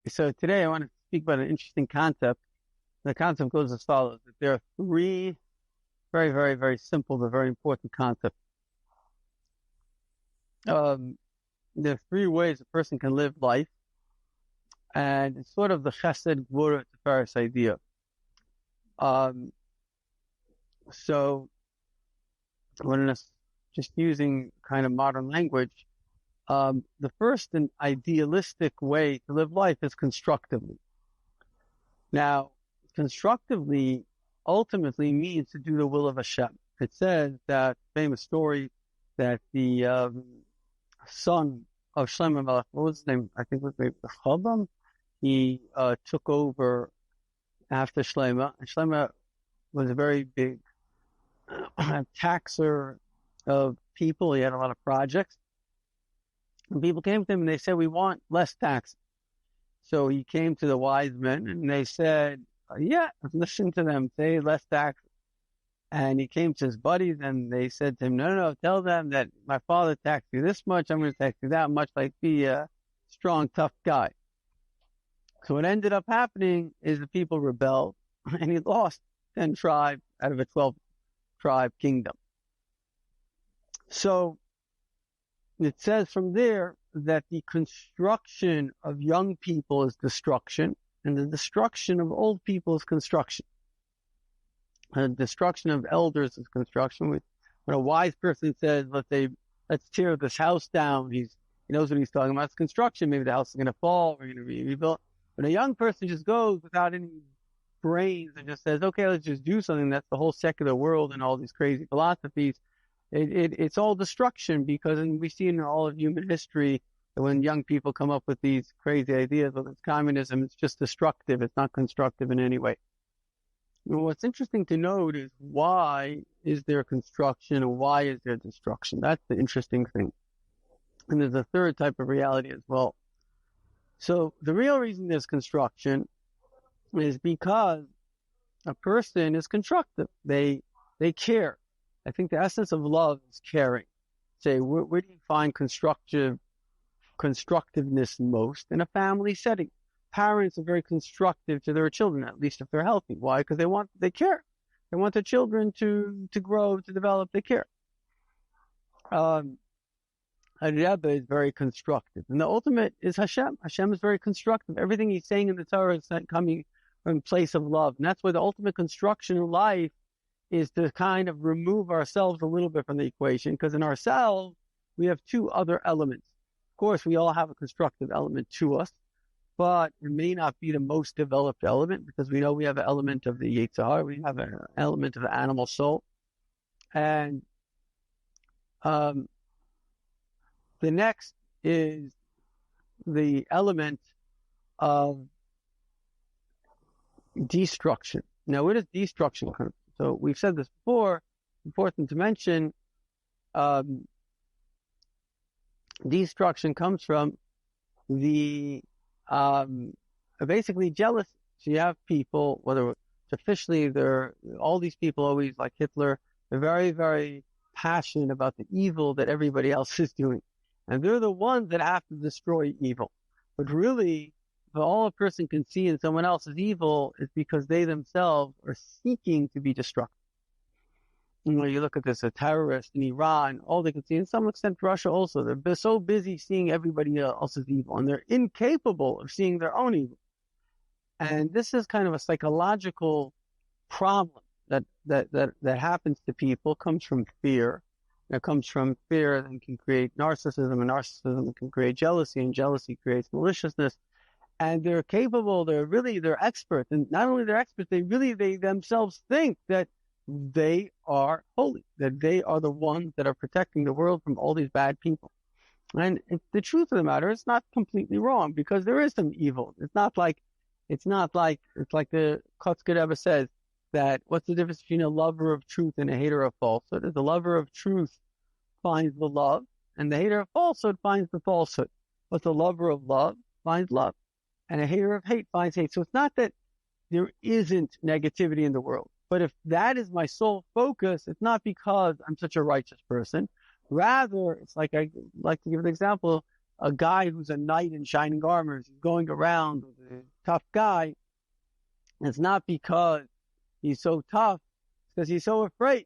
So today I want to speak about an interesting concept. The concept goes as follows, that there are three very, very, very simple but very important concepts. Um, there are three ways a person can live life, and it's sort of the chesed gvura tiferes idea. Um, so when it's just using kind of modern language, the first and idealistic way to live life is constructively. Now, constructively ultimately means to do the will of Hashem. It says that famous story that the son of Shem, what was his name? I think it was maybe Chobam. He took over after Shlema, and Shlema was a very big taxer of people. He had a lot of projects. And people came to him and they said, we want less tax. So he came to the wise men and they said, yeah, listen to them, say less tax. And he came to his buddies and they said to him, no, tell them that my father taxed you this much, I'm going to tax you that much, like be a strong, tough guy. So what ended up happening is the people rebelled and he lost 10 tribes out of a 12-tribe kingdom. So it says from there that the construction of young people is destruction, and the destruction of old people is construction. The destruction of elders is construction. When a wise person says, let's tear this house down, he knows what he's talking about. It's construction. Maybe the house is going to fall, we're going to be rebuilt. When a young person just goes without any brains and just says, okay, let's just do something, that's the whole secular world and all these crazy philosophies. It's all destruction, because we see in all of human history that when young people come up with these crazy ideas, whether it's communism, it's just destructive. It's not constructive in any way. And what's interesting to note is, why is there construction and why is there destruction? That's the interesting thing. And there's a third type of reality as well. So the real reason there's construction is because a person is constructive. They care. I think the essence of love is caring. Say, where do you find constructiveness most? In a family setting. Parents are very constructive to their children, at least if they're healthy. Why? Because they care. They want their children to grow, to develop. They care. A Rebbe is very constructive. And the ultimate is Hashem. Hashem is very constructive. Everything he's saying in the Torah is coming from a place of love. And that's why the ultimate construction in life is to kind of remove ourselves a little bit from the equation, because in ourselves, we have two other elements. Of course, we all have a constructive element to us, but it may not be the most developed element, because we know we have an element of the Yetzer Hara, we have an element of the animal soul. And the next is the element of destruction. Now, where does destruction come from? So we've said this before, important to mention, destruction comes from the, basically jealousy. So you have people, whether it's officially, all these people always, like Hitler, they're very, very passionate about the evil that everybody else is doing. And they're the ones that have to destroy evil. But really, if all a person can see in someone else's evil is because they themselves are seeking to be destructive. You look at this, a terrorist in Iran, all they can see, in some extent Russia also, they're so busy seeing everybody else's evil, and they're incapable of seeing their own evil. And this is kind of a psychological problem that happens to people, comes from fear. It comes from fear and can create narcissism, and narcissism can create jealousy, and jealousy creates maliciousness. And they're capable, they're experts. And not only they're experts, they themselves think that they are holy, that they are the ones that are protecting the world from all these bad people. And the truth of the matter is not completely wrong, because there is some evil. It's like the Kotzker Rebbe says, that what's the difference between a lover of truth and a hater of falsehood? The lover of truth finds the love, and the hater of falsehood finds the falsehood. But the lover of love finds love, and a hater of hate finds hate. So it's not that there isn't negativity in the world, but if that is my sole focus, it's not because I'm such a righteous person. Rather, it's like, I like to give an example a guy who's a knight in shining armor is going around with a tough guy, it's not because he's so tough, it's because he's so afraid.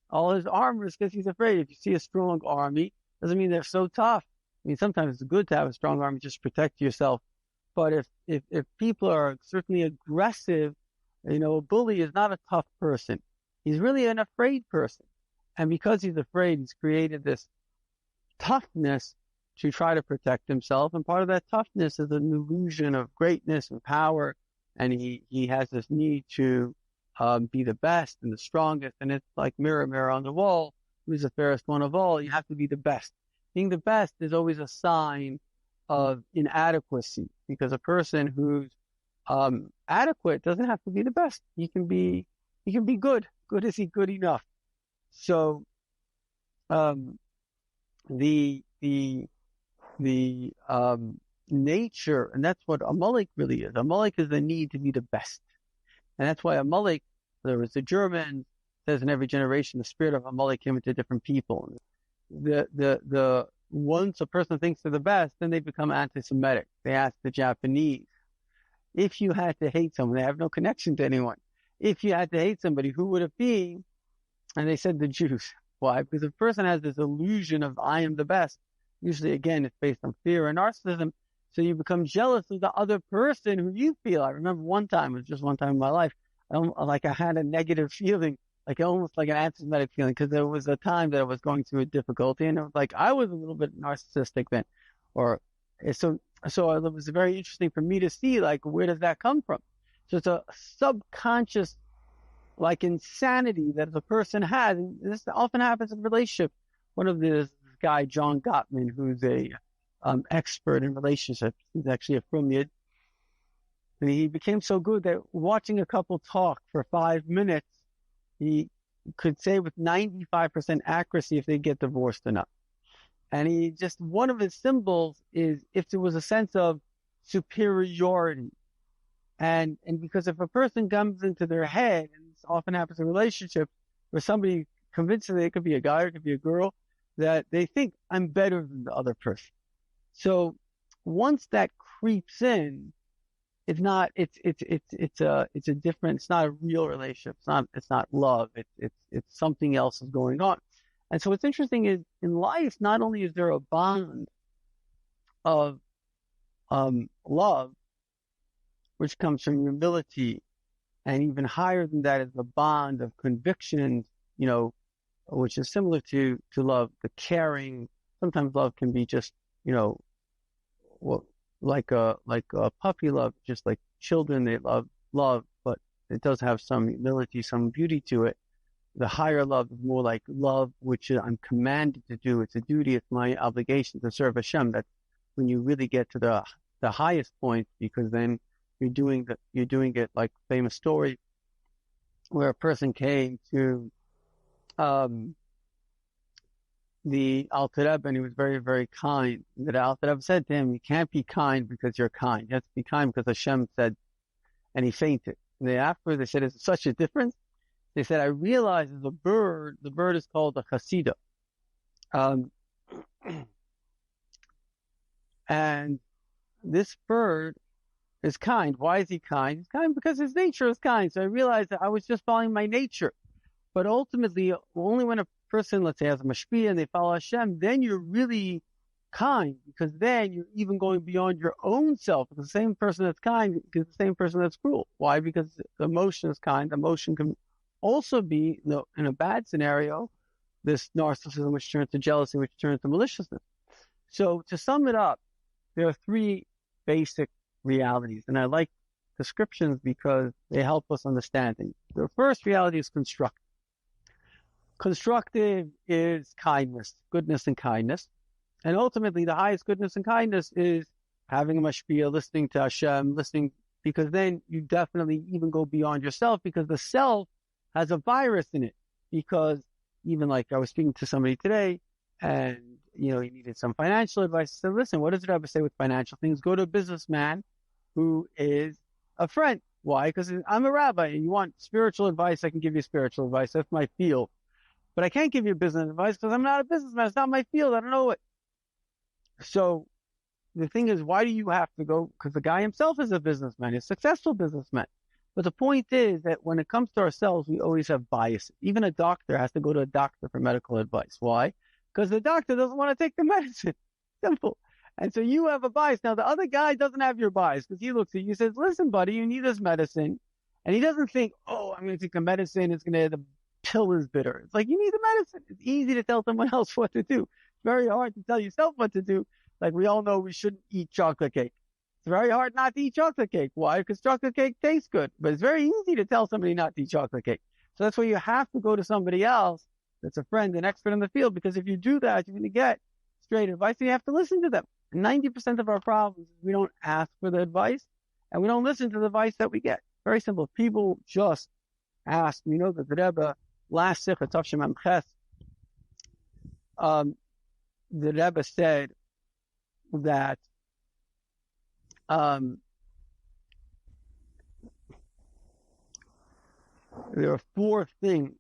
All his armor is because he's afraid. If you see a strong army, doesn't mean they're so tough. I mean, sometimes it's good to have a strong army just to protect yourself. But if people are certainly aggressive, a bully is not a tough person. He's really an afraid person. And because he's afraid, he's created this toughness to try to protect himself. And part of that toughness is an illusion of greatness and power. And he has this need to be the best and the strongest. And it's like mirror, mirror on the wall. Who's the fairest one of all? You have to be the best. Being the best is always a sign of inadequacy, because a person who's adequate doesn't have to be the best. He can be good. Good is he good enough? So the nature, and that's what Amalek really is. Amalek is the need to be the best. And that's why Amalek, whether it's the German, says in every generation, the spirit of Amalek came into different people. Once a person thinks they're the best, then they become anti-Semitic. They ask the Japanese, if you had to hate someone, they have no connection to anyone. If you had to hate somebody, who would it be? And they said the Jews. Why? Because if a person has this illusion of I am the best, usually again it's based on fear and narcissism. So you become jealous of the other person who you feel. I remember one time, it was just one time in my life, I had a negative feeling, like almost like an anti-Semitic feeling, because there was a time that I was going through a difficulty, and it was like I was a little bit narcissistic then, so it was very interesting for me to see, like, where does that come from? So it's a subconscious, like, insanity that the person has, and this often happens in relationships. One of this guy, John Gottman, who's a expert in relationships, he's actually a Frum Yid, and he became so good that watching a couple talk for 5 minutes, he could say with 95% accuracy if they get divorced or not. And one of his symbols is if there was a sense of superiority. And because if a person comes into their head, and this often happens in relationships, where somebody convinces they could be a guy or it could be a girl, that they think I'm better than the other person. So once that creeps in, it's not a different, it's not a real relationship. It's not love. It's something else is going on. And so what's interesting is in life, not only is there a bond of love, which comes from humility, and even higher than that is the bond of conviction, which is similar to love, the caring. Sometimes love can be just, like a puppy love, just like children, they love, but it does have some humility, some beauty to it. The higher love is more like love, which I'm commanded to do. It's a duty. It's my obligation to serve Hashem. That's when you really get to the highest point, because then you're doing it, like famous story where a person came to the Alter Rebbe, and he was very, very kind. And the Alter Rebbe said to him, you can't be kind because you're kind. You have to be kind because Hashem said, and he fainted. And afterwards they said, is there such a difference? They said, I realized there's a bird. The bird is called a chasida. And this bird is kind. Why is he kind? He's kind because his nature is kind. So I realized that I was just following my nature. But ultimately, only when a person, let's say, has a mashpia and they follow Hashem, then you're really kind, because then you're even going beyond your own self. The same person that's kind is the same person that's cruel. Why? Because the emotion is kind. The emotion can also be, in a bad scenario, this narcissism which turns to jealousy, which turns to maliciousness. So to sum it up, there are three basic realities, and I like descriptions because they help us understand things. The first reality is constructive. Constructive is kindness, goodness and kindness. And ultimately, the highest goodness and kindness is having a mashpia, listening to Hashem, because then you definitely even go beyond yourself, because the self has a virus in it. Because even like I was speaking to somebody today, and he needed some financial advice. I said, listen, what does it ever say with financial things? Go to a businessman who is a friend. Why? Because I'm a rabbi, and you want spiritual advice, I can give you spiritual advice. That's my field. But I can't give you business advice because I'm not a businessman. It's not my field. I don't know it. So the thing is, why do you have to go? Because the guy himself is a businessman, he's a successful businessman. But the point is that when it comes to ourselves, we always have biases. Even a doctor has to go to a doctor for medical advice. Why? Because the doctor doesn't want to take the medicine. Simple. And so you have a bias. Now, the other guy doesn't have your bias because he looks at you and says, listen, buddy, you need this medicine. And he doesn't think, oh, I'm going to take the medicine. The pill is bitter. It's like, you need the medicine. It's easy to tell someone else what to do. It's very hard to tell yourself what to do. Like we all know we shouldn't eat chocolate cake. It's very hard not to eat chocolate cake. Why? Because chocolate cake tastes good. But it's very easy to tell somebody not to eat chocolate cake. So that's why you have to go to somebody else that's a friend, an expert in the field. Because if you do that, you're going to get straight advice and you have to listen to them. 90% of our problems is we don't ask for the advice and we don't listen to the advice that we get. Very simple. People just ask. You know that the Rebbe, last Sikha, Tav Shem Am Ches, the Rebbe said that there are 4 things.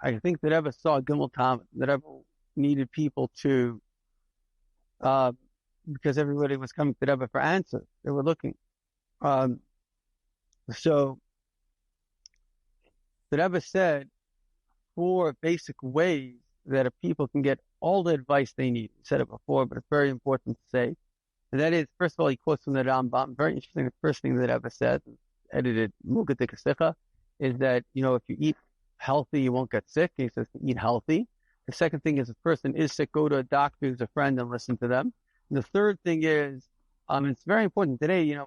I think the Rebbe saw Gimel Tamid. The Rebbe needed people to, because everybody was coming to the Rebbe for answers. They were looking. So the Rebbe said 4 basic ways that people can get all the advice they need. He said it before, but it's very important to say. And that is, first of all, he quotes from the Rambam. Very interesting. The first thing that Rebbe said, edited Mugadik Sikha, is that, if you eat healthy, you won't get sick. He says to eat healthy. The second thing is, if a person is sick, go to a doctor who's a friend and listen to them. And the third thing is, it's very important today,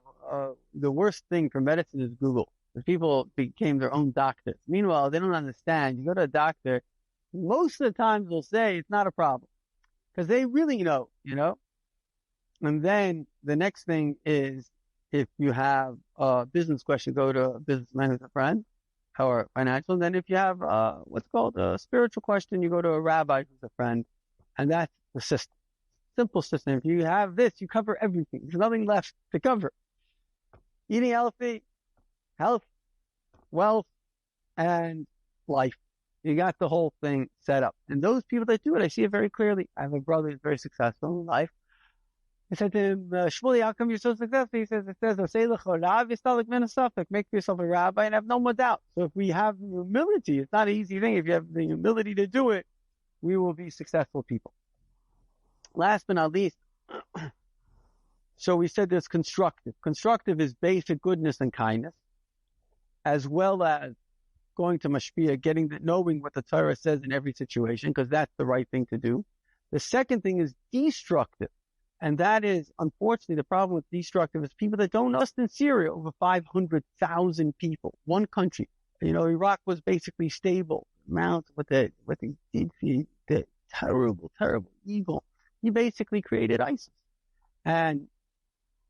the worst thing for medicine is Google. Because people became their own doctors. Meanwhile, they don't understand. You go to a doctor, most of the times they'll say it's not a problem. Because they really know. And then the next thing is, if you have a business question, go to a businessman who's a friend, or financial. And then if you have what's called a spiritual question, you go to a rabbi who's a friend. And that's the system. Simple system. If you have this, you cover everything. There's nothing left to cover. Eating healthy, health, wealth, and life. You got the whole thing set up. And those people that do it, I see it very clearly. I have a brother who's very successful in life. I said to him, Shmuley, how come you're so successful? He says, make yourself a rabbi and have no more doubt. So if we have humility, it's not an easy thing. If you have the humility to do it, we will be successful people. Last but not least, so we said there's constructive. Constructive is basic goodness and kindness, as well as going to mashpia, knowing what the Torah says in every situation, because that's the right thing to do. The second thing is destructive. And that is, unfortunately, the problem with destructive is people that don't know. Just in Syria, over 500,000 people, one country. Iraq was basically stable. What they did, the terrible, terrible, evil. He basically created ISIS. And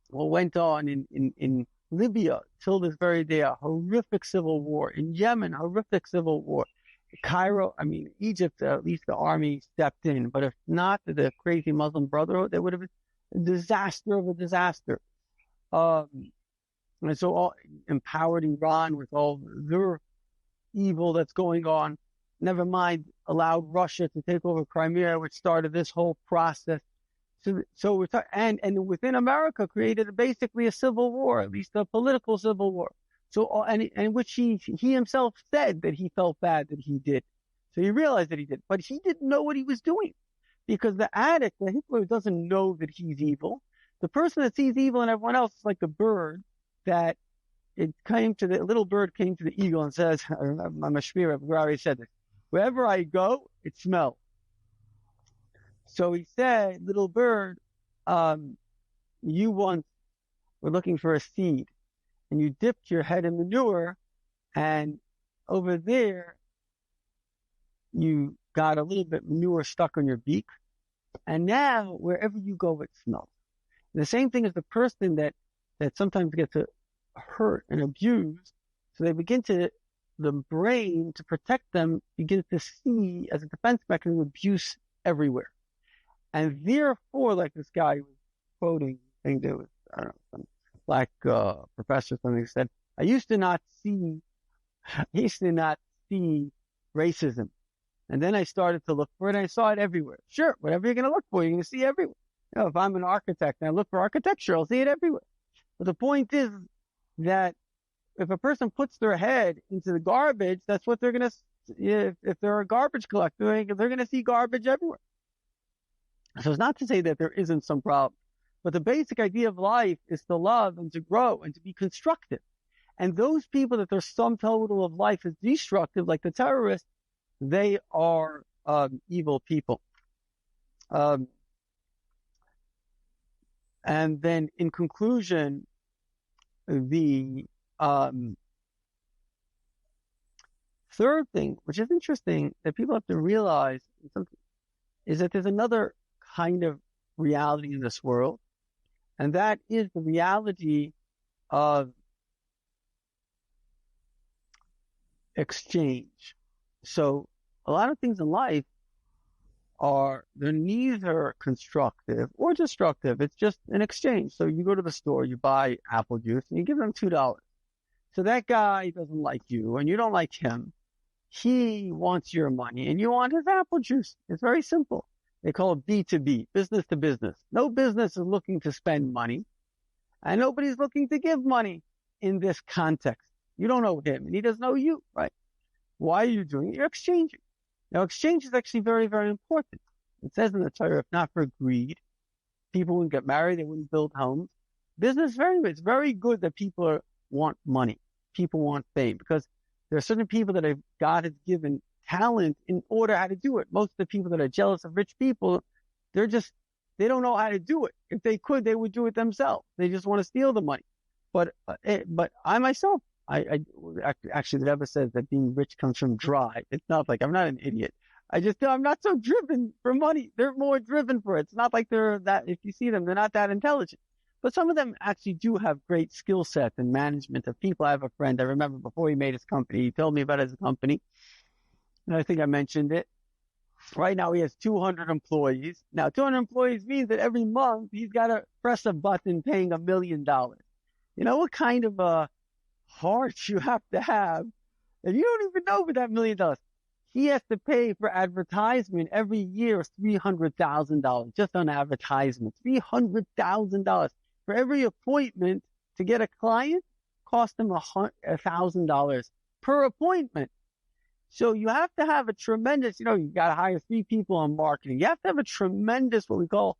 what went on in Libya till this very day, a horrific civil war. In Yemen, horrific civil war. Egypt, at least the army stepped in. But if not the crazy Muslim Brotherhood, there would have been a disaster of a disaster. And so all empowered Iran with all their evil that's going on. Never mind, allowed Russia to take over Crimea, which started this whole process. So we're and within America created basically a civil war, at least a political civil war. So, and which he himself said that he felt bad that he did. So he realized that he did, but he didn't know what he was doing, because the addict, the Hitler, doesn't know that he's evil. The person that sees evil in everyone else is like the bird that the little bird came to the eagle and says, I remember my Mashmir already said this, wherever I go, it smells. So he said, little bird, you once were looking for a seed and you dipped your head in manure, and over there you got a little bit manure stuck on your beak, and now wherever you go it smells. And the same thing as the person that sometimes gets hurt and abused, so they the brain, to protect them, begins to see as a defense mechanism abuse everywhere. And therefore, like this guy was quoting, I think there was, some black professor or something, said, I used to not see racism. And then I started to look for it, and I saw it everywhere. Sure, whatever you're going to look for, you're going to see everywhere. If I'm an architect and I look for architecture, I'll see it everywhere. But the point is that if a person puts their head into the garbage, that's what they're going to, if they're a garbage collector, they're going to see garbage everywhere. So it's not to say that there isn't some problem, but the basic idea of life is to love and to grow and to be constructive. And those people that their sum total of life is destructive, like the terrorists, they are evil people. And then in conclusion, the third thing, which is interesting that people have to realize, is that there's another kind of reality in this world, and that is the reality of exchange. So a lot of things in life they're neither constructive or destructive. It's just an exchange. So you go to the store, you buy apple juice, and you give them $2. So that guy doesn't like you, and you don't like him. He wants your money, and you want his apple juice. It's very simple. They call it B2B, business to business. No business is looking to spend money, and nobody's looking to give money in this context. You don't know him, and he doesn't know you, right? Why are you doing it? You're exchanging. Now, exchange is actually very, very important. It says in the Torah, if not for greed, people wouldn't get married, they wouldn't build homes. Business is very good. It's very good that people want money. People want fame, because there are certain people that God has given talent in order how to do it. Most of the people that are jealous of rich people, they don't know how to do it. If they could, they would do it themselves. They just want to steal the money. But I myself, I actually, the Rebbe says that being rich comes from drive. It's not like I'm not an idiot. I'm not so driven for money. They're more driven for it. It's not like they're that, if you see them, they're not that intelligent. But some of them actually do have great skill sets in management of people. I have a friend, I remember before he made his company, he told me about his company. And I think I mentioned it. Right now he has 200 employees. Now 200 employees means that every month he's got to press a button paying $1 million. You know what kind of a heart you have to have? And you don't even know with that $1 million. He has to pay for advertisement every year $300,000 just on advertisement. $300,000 for every appointment to get a client cost him $1,000 per appointment. So you have to have a tremendous, you got to hire 3 people on marketing. You have to have a tremendous, what we call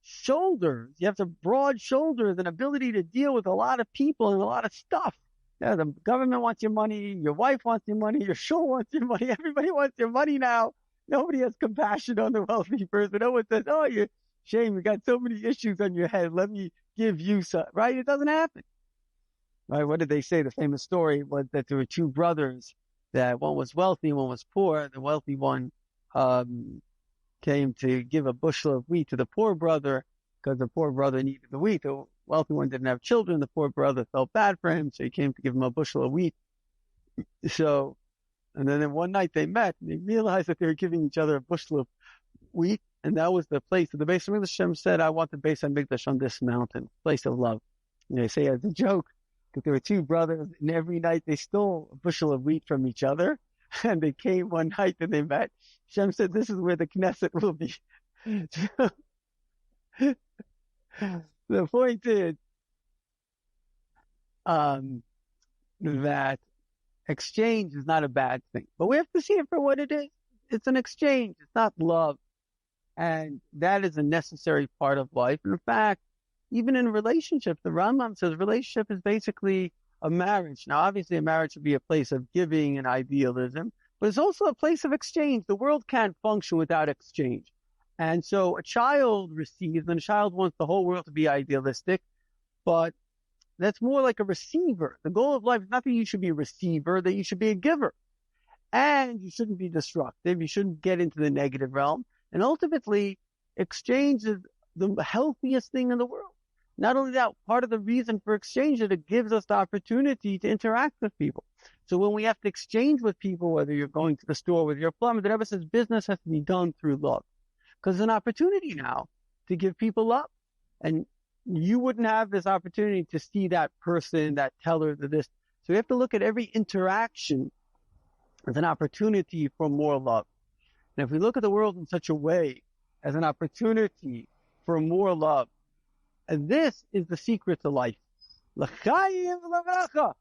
shoulders. You have to broad shoulders and ability to deal with a lot of people and a lot of stuff. Yeah, the government wants your money. Your wife wants your money. Your shul wants your money. Everybody wants your money now. Nobody has compassion on the wealthy person. No one says, oh, Shem, you got so many issues on your head. Let me give you some, right? It doesn't happen. Right? What did they say? The famous story was that there were 2 brothers, that one was wealthy, one was poor. The wealthy one came to give a bushel of wheat to the poor brother because the poor brother needed the wheat. The wealthy one didn't have children. The poor brother felt bad for him, so he came to give him a bushel of wheat. So, and then one night they met, and they realized that they were giving each other a bushel of wheat, and that was the place. So the Beis Hamikdash, Shem said, I want the Beis Hamikdash on this mountain, place of love. And they say as a joke, that there were 2 brothers, and every night they stole a bushel of wheat from each other, and they came one night and they met. Shem said, this is where the Knesset will be. The point is that exchange is not a bad thing, but we have to see it for what it is. It's an exchange. It's not love. And that is a necessary part of life. In fact, even in relationships, the Rambam says relationship is basically a marriage. Now, obviously, a marriage should be a place of giving and idealism, but it's also a place of exchange. The world can't function without exchange. And so a child receives, and a child wants the whole world to be idealistic, but that's more like a receiver. The goal of life is not that you should be a receiver, that you should be a giver. And you shouldn't be destructive. You shouldn't get into the negative realm. And ultimately, exchange is the healthiest thing in the world. Not only that, part of the reason for exchange is it gives us the opportunity to interact with people. So when we have to exchange with people, whether you're going to the store with your plumber, the Rebbe says business has to be done through love. Because there's an opportunity now to give people love. And you wouldn't have this opportunity to see that person, that teller, this. So we have to look at every interaction as an opportunity for more love. And if we look at the world in such a way as an opportunity for more love. And this is the secret to life. L'chaim v'levecha.